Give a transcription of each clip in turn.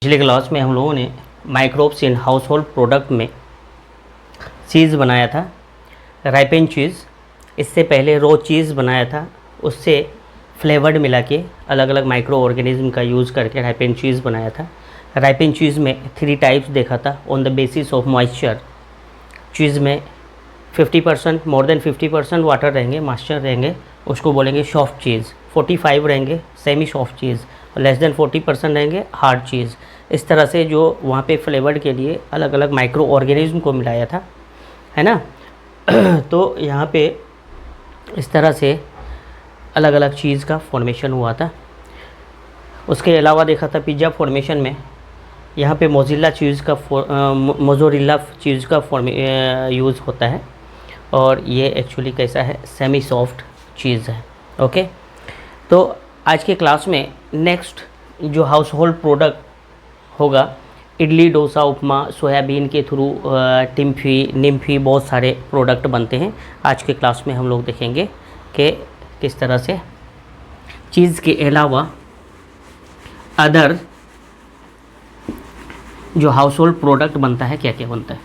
पिछले क्लास में हम लोगों ने microbes in house hold product में चीज़ बनाया था, राइपेन चीज़। इससे पहले रो चीज़ बनाया था, उससे फ्लेवर्ड मिला के अलग अलग माइक्रो ऑर्गेनिज्म का यूज़ करके राइपेन चीज़ बनाया था। राइपेन चीज़ में 3 टाइप्स देखा था। On the basis of moisture, cheese में 50% मोर देन 50% वाटर रहेंगे, मॉइस्चर रहेंगे, उसको बोलेंगे सॉफ्ट चीज़। 45 रहेंगे semi soft cheese, less than 40% रहेंगे हार्ड चीज़। इस तरह से जो वहाँ पे फ्लेवर्ड के लिए अलग अलग माइक्रो ऑर्गेनिज्म को मिलाया था, है ना। तो यहाँ पे इस तरह से अलग अलग चीज़ का फॉर्मेशन हुआ था। उसके अलावा देखा था पिज़्ज़ा फॉर्मेशन में यहाँ पे मोज़रेला चीज़ का यूज़ होता है, और ये एक्चुअली कैसा है, सेमी सॉफ्ट चीज़ है। ओके, तो आज के क्लास में नेक्स्ट जो हाउस होल्ड प्रोडक्ट होगा, इडली, डोसा, उपमा, सोयाबीन के थ्रू टिम्फी, निम्फी, बहुत सारे प्रोडक्ट बनते हैं। आज के क्लास में हम लोग देखेंगे कि किस तरह से चीज़ के अलावा अदर जो हाउस होल्ड प्रोडक्ट बनता है, क्या क्या बनता है।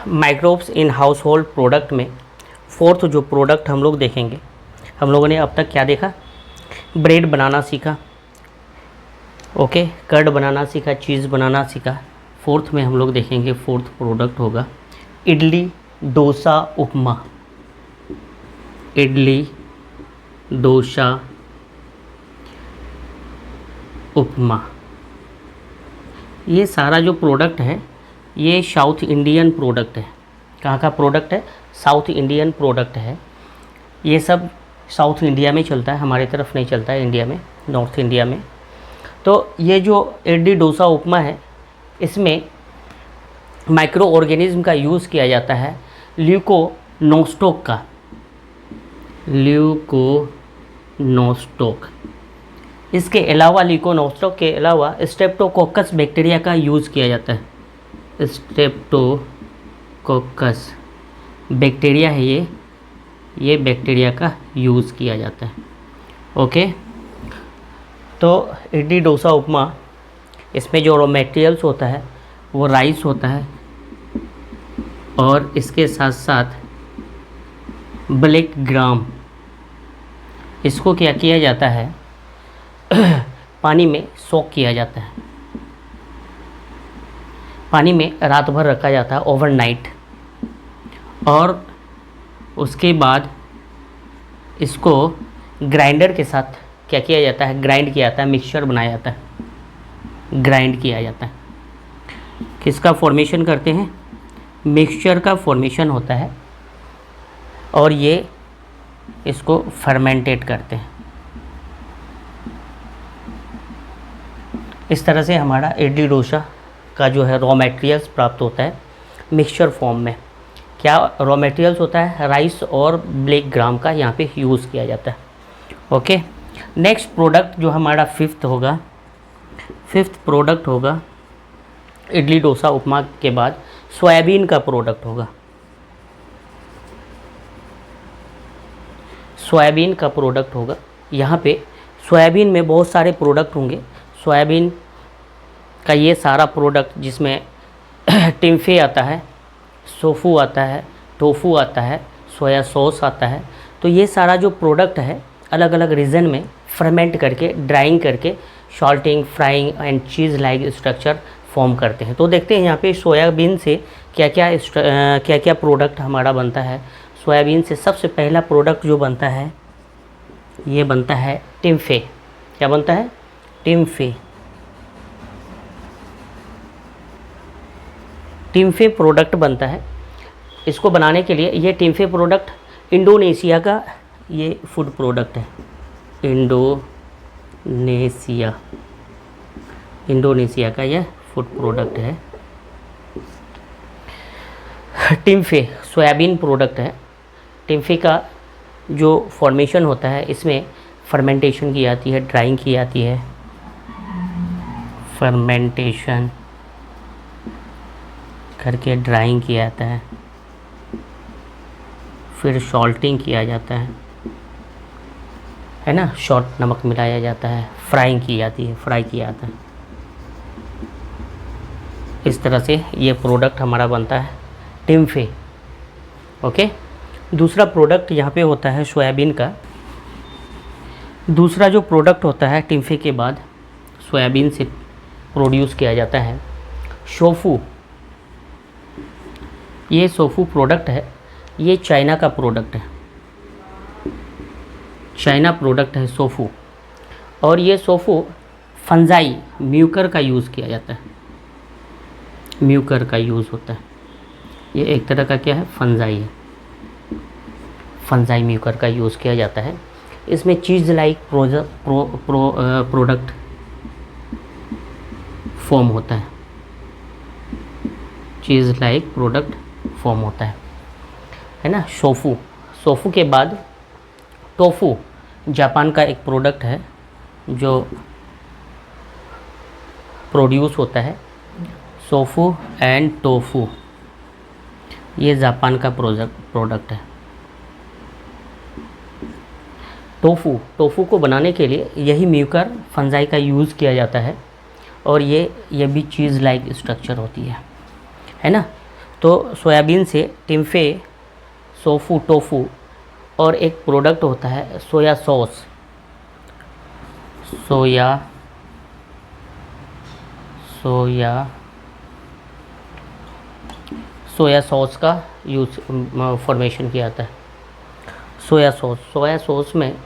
Microbes in house hold product में फोर्थ जो प्रोडक्ट हम लोग देखेंगे, हम लोगों ने अब तक क्या देखा, ब्रेड बनाना सीखा, ओके, कर्ड बनाना सीखा, चीज़ बनाना सीखा। फोर्थ में हम लोग देखेंगे, फोर्थ प्रोडक्ट होगा इडली, डोसा, उपमा। इडली, डोसा, उपमा, ये सारा जो प्रोडक्ट है ये साउथ इंडियन प्रोडक्ट है। कहाँ का प्रोडक्ट है? साउथ इंडियन प्रोडक्ट है। ये सब साउथ इंडिया में चलता है, हमारी तरफ नहीं चलता है इंडिया में, नॉर्थ इंडिया में। तो ये जो इडली, डोसा, उपमा है, इसमें माइक्रो ऑर्गेनिज्म का यूज़ किया जाता है, ल्यूकोनोस्टोक का, ल्यूकोनोस्टोक। इसके अलावा ल्यूकोनोस्टोक के अलावा स्ट्रेप्टोकोकस बैक्टीरिया का यूज़ किया जाता है। स्ट्रेप्टोकोकस बैक्टीरिया है ये बैक्टीरिया का यूज़ किया जाता है। ओके, तो इडली, डोसा, उपमा, इसमें जो रॉ मटेरियल्स होता है वो राइस होता है, और इसके साथ साथ ब्लैक ग्राम। इसको क्या किया जाता है, पानी में सोक किया जाता है, पानी में रात भर रखा जाता है, ओवरनाइट, और उसके बाद इसको ग्राइंडर के साथ क्या किया जाता है, ग्राइंड किया जाता है, मिक्सचर बनाया जाता है, ग्राइंड किया जाता है। किसका फॉर्मेशन करते हैं? मिक्सचर का फॉर्मेशन होता है, और ये इसको फर्मेंटेट करते हैं। इस तरह से हमारा इडली, डोसा का जो है रॉ मटेरियल्स प्राप्त होता है मिक्सचर फॉर्म में। क्या रॉ मटेरियल्स होता है? राइस और ब्लैक ग्राम का यहाँ पे यूज़ किया जाता है। ओके, नेक्स्ट प्रोडक्ट जो हमारा फिफ्थ प्रोडक्ट होगा, इडली, डोसा, उपमा के बाद सोयाबीन का प्रोडक्ट होगा। सोयाबीन का प्रोडक्ट होगा, यहाँ पे सोयाबीन में बहुत सारे प्रोडक्ट होंगे। सोयाबीन का ये सारा प्रोडक्ट जिसमें टिम्फे आता है, सोफू आता है, टोफू आता है, सोया सॉस आता है। तो ये सारा जो प्रोडक्ट है अलग अलग रीजन में फर्मेंट करके, ड्राइंग करके, salting, frying and cheese like structure form करते हैं। तो देखते हैं यहाँ पे सोयाबीन से क्या क्या प्रोडक्ट हमारा बनता है। सोयाबीन से सबसे पहला प्रोडक्ट जो बनता है, ये बनता है टिम्फे। क्या बनता है? टिम्फे। टिम्फे प्रोडक्ट बनता है। इसको बनाने के लिए, ये टिम्फे प्रोडक्ट इंडोनेशिया का ये फूड प्रोडक्ट है। इंडोनेशिया का यह फूड प्रोडक्ट है। टिम्फे सोयाबीन प्रोडक्ट है। टिम्फे का जो फॉर्मेशन होता है, इसमें फर्मेंटेशन की जाती है, ड्राइंग की जाती है, फर्मेंटेशन करके ड्राइंग किया जाता है, फिर सॉल्टिंग किया जाता है ना, शॉर्ट नमक मिलाया जाता है, फ्राई की जाती है, फ्राई किया जाता है। इस तरह से ये प्रोडक्ट हमारा बनता है टिम्फे। ओके, दूसरा प्रोडक्ट यहाँ पे होता है सोयाबीन का। दूसरा जो प्रोडक्ट होता है टिम्फे के बाद सोयाबीन से प्रोड्यूस किया जाता है सोफू। ये सोफू प्रोडक्ट है, ये चाइना का प्रोडक्ट है, चाइना प्रोडक्ट है सोफू। और ये सोफू फंजाई म्यूकर का यूज़ किया जाता है, म्यूकर का यूज़ होता है। ये एक तरह का क्या है, फंजाई है, फंजाई म्यूकर का यूज़ किया जाता है। इसमें चीज़ लाइक प्रोडक्ट फॉर्म होता है, चीज़ लाइक प्रोडक्ट फॉर्म होता है ना। सोफू, सोफू के बाद टोफू, जापान का एक प्रोडक्ट है जो प्रोड्यूस होता है, सोफू एंड टोफू, ये जापान का प्रोडक्ट है। टोफू को बनाने के लिए यही म्यूकर फंजाई का यूज़ किया जाता है और ये भी चीज़ लाइक स्ट्रक्चर होती है ना। तो सोयाबीन से टिम्फे, सोफू, टोफू और एक प्रोडक्ट होता है सोया सॉस, सोया सॉस का यूज़ फॉर्मेशन किया जाता है। सोया सॉस में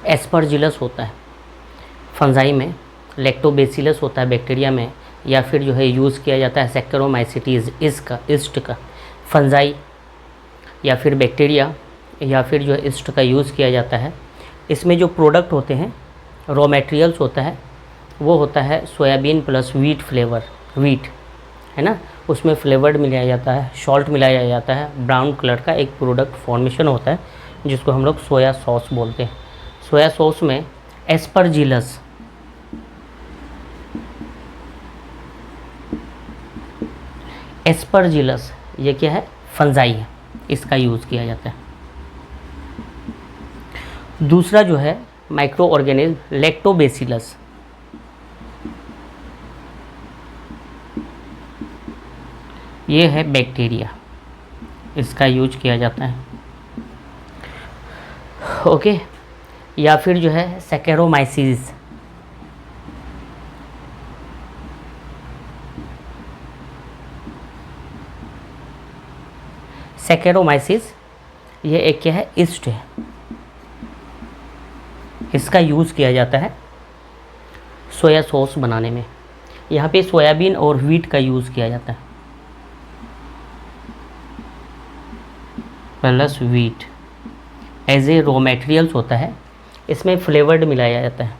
एस्परजिलस होता है, फंजाई में लैक्टोबैसिलस होता है बैक्टीरिया में, या फिर जो है यूज़ किया जाता है सैक्रोमाइसिटीज़ ईस्ट का, फंजाई या फिर बैक्टीरिया या फिर जो है ईस्ट का यूज़ किया जाता है। इसमें जो प्रोडक्ट होते हैं, रॉ मटेरियल्स होता है, वो होता है soybean plus wheat flavour, wheat है ना, उसमें फ्लेवर्ड मिलाया जाता है, सॉल्ट मिलाया जाता है, ब्राउन कलर का एक प्रोडक्ट फॉर्मेशन होता है जिसको हम लोग सोया सॉस बोलते हैं। सोया सॉस में एस्परजिलस, ये क्या है, फंजाई है, इसका यूज़ किया जाता है। दूसरा जो है माइक्रो ऑर्गेनिज्म लैक्टोबैसिलस, ये है बैक्टीरिया, इसका यूज किया जाता है। ओके, या फिर जो है सैकेरोमाइसिस, ये एक क्या है, ईस्ट है, इसका यूज़ किया जाता है सोया सॉस बनाने में। यहाँ पे सोयाबीन और व्हीट का यूज़ किया जाता है, plus wheat as a raw materials होता है। इसमें फ्लेवर्ड मिलाया जाता है,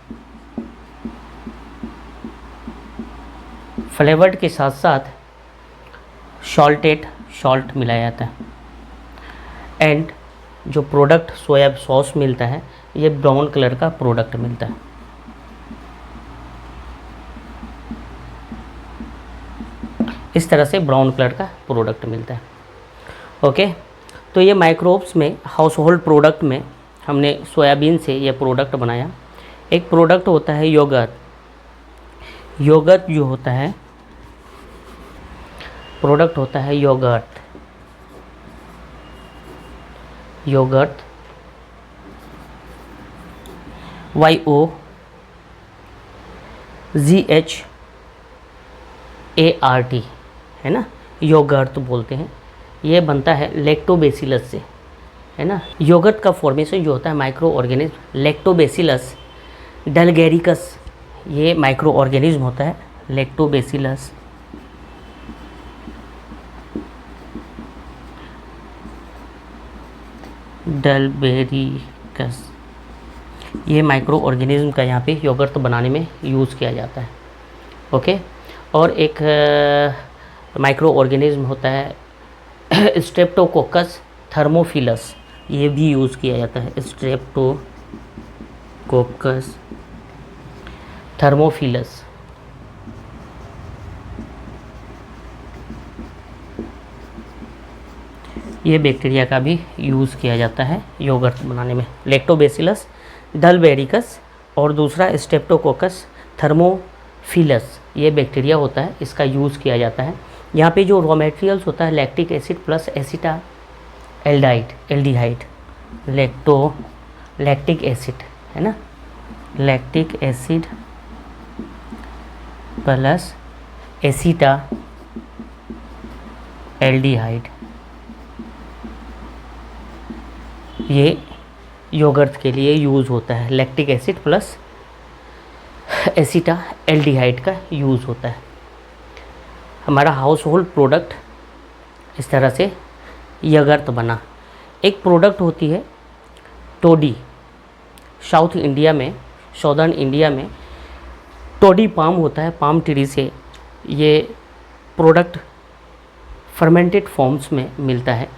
फ्लेवर्ड के साथ साथ सॉल्ट मिलाया जाता है। एंड जो प्रोडक्ट सोया सॉस मिलता है, ये ब्राउन कलर का प्रोडक्ट मिलता है। इस तरह से ब्राउन कलर का प्रोडक्ट मिलता है। ओके, तो ये माइक्रोब्स में, हाउस होल्ड प्रोडक्ट में हमने सोयाबीन से ये प्रोडक्ट बनाया। एक प्रोडक्ट होता है योगर्ट जो होता है, प्रोडक्ट होता है योगर्ट YOGHART है ना, योगर्ट बोलते हैं। ये बनता है लैक्टोबैसिलस से, है ना। योगर्ट का फॉर्मेशन जो होता है माइक्रो ऑर्गेनिज्म लैक्टोबैसिलस डलगैरिकस, ये माइक्रो ऑर्गेनिज्म होता है लैक्टोबैसिलस डलबेरिकस, ये माइक्रो ऑर्गेनिज्म का यहाँ पे योगर्ट बनाने में यूज़ किया जाता है। ओके, और एक माइक्रो ऑर्गेनिज्म होता है स्ट्रेप्टोकोकस थर्मोफिलस, ये भी यूज़ किया जाता है, स्ट्रेप्टोकोकस थर्मोफिलस। ये बैक्टीरिया का भी यूज़ किया जाता है योगर्ट बनाने में, लैक्टोबैसिलस डलबेरिकस और दूसरा स्ट्रेप्टोकोकस थर्मोफिलस, ये बैक्टीरिया होता है, इसका यूज़ किया जाता है। यहाँ पे जो रॉ मटेरियल्स होता है lactic acid plus acetaldehyde, lactic acid है ना, lactic acid plus acetaldehyde, ये योगर्ट के लिए यूज़ होता है। Lactic acid plus acetaldehyde का यूज़ होता है। हमारा हाउस होल्ड प्रोडक्ट इस तरह से योगर्ट बना। एक प्रोडक्ट होती है टोडी, साउदर्न इंडिया में टोडी पाम होता है, पाम ट्री से ये प्रोडक्ट फर्मेंटेड फॉर्म्स में मिलता है।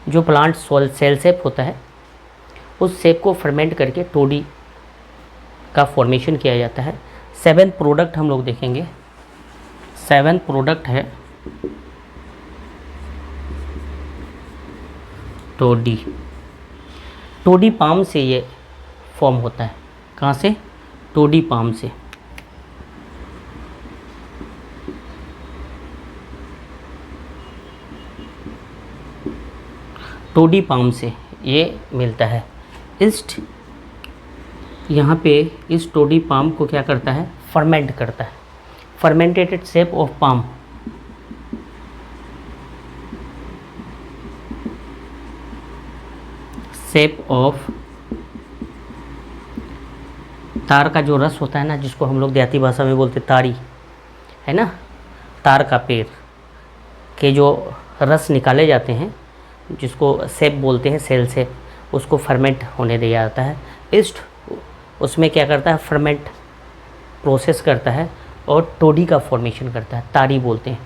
जो प्लांट सेल शेप होता है उस शेप को फर्मेंट करके टोडी का फॉर्मेशन किया जाता है। 7 प्रोडक्ट हम लोग देखेंगे। 7 प्रोडक्ट है टोडी पाम से ये फॉर्म होता है। कहाँ से? टोडी पाम से। टोडी पाम से ये मिलता है। यहाँ पे इस टोडी पाम को क्या करता है? फर्मेंट करता है। Fermented shape of palm, shape of तार का जो रस होता है ना, जिसको हम लोग देहाती भाषा में बोलते तारी है ना, तार का पेड़ के जो रस निकाले जाते हैं जिसको शेप बोलते हैं, सेल शेप, उसको फर्मेंट होने दिया जाता है। ईस्ट उसमें क्या करता है? फर्मेंट प्रोसेस करता है और टोडी का फॉर्मेशन करता है, तारी बोलते हैं।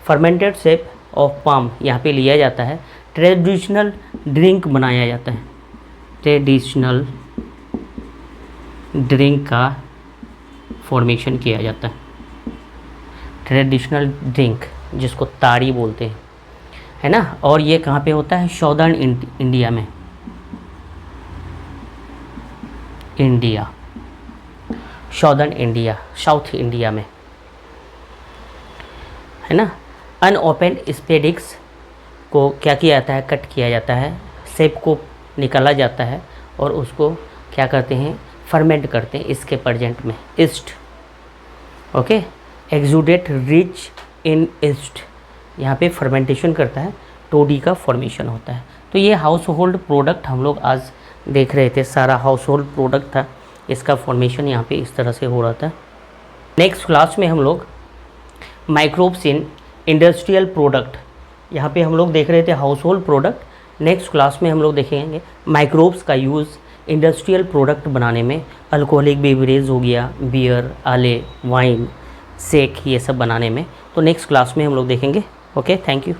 फर्मेंटेड शेप ऑफ पाम यहाँ पे लिया जाता है। ट्रेडिशनल ड्रिंक बनाया जाता है। ट्रेडिशनल ड्रिंक का फॉर्मेशन किया जाता है। ट्रेडिशनल ड्रिंक जिसको तारी बोलते हैं, है ना। और ये कहाँ पे होता है? साउदर्न इंडिया में, साउदर्न इंडिया, साउथ इंडिया में, है ना। अनओपन्ड स्पेडिक्स को क्या किया जाता है? कट किया जाता है, शेप को निकाला जाता है और उसको क्या करते हैं? फर्मेंट करते हैं इसके प्रेजेंट में। East, okay. Exudate rich in east, यहाँ पे फर्मेंटेशन करता है, टोडी का फॉर्मेशन होता है। तो ये हाउस होल्ड प्रोडक्ट हम लोग आज देख रहे थे, सारा हाउस होल्ड प्रोडक्ट था, इसका फॉर्मेशन यहाँ पे इस तरह से हो रहा था। नेक्स्ट क्लास में हम लोग माइक्रोब्स इन इंडस्ट्रियल प्रोडक्ट, यहाँ पे हम लोग देख रहे थे house hold product. Next class में हम लोग देखेंगे माइक्रोब्स का यूज़ इंडस्ट्रियल प्रोडक्ट बनाने में। अल्कोहलिक बेवरेज हो गया, बियर, आले, वाइन, शेक, ये सब बनाने में। तो नेक्स्ट क्लास में हम लोग देखेंगे। Okay, thank you.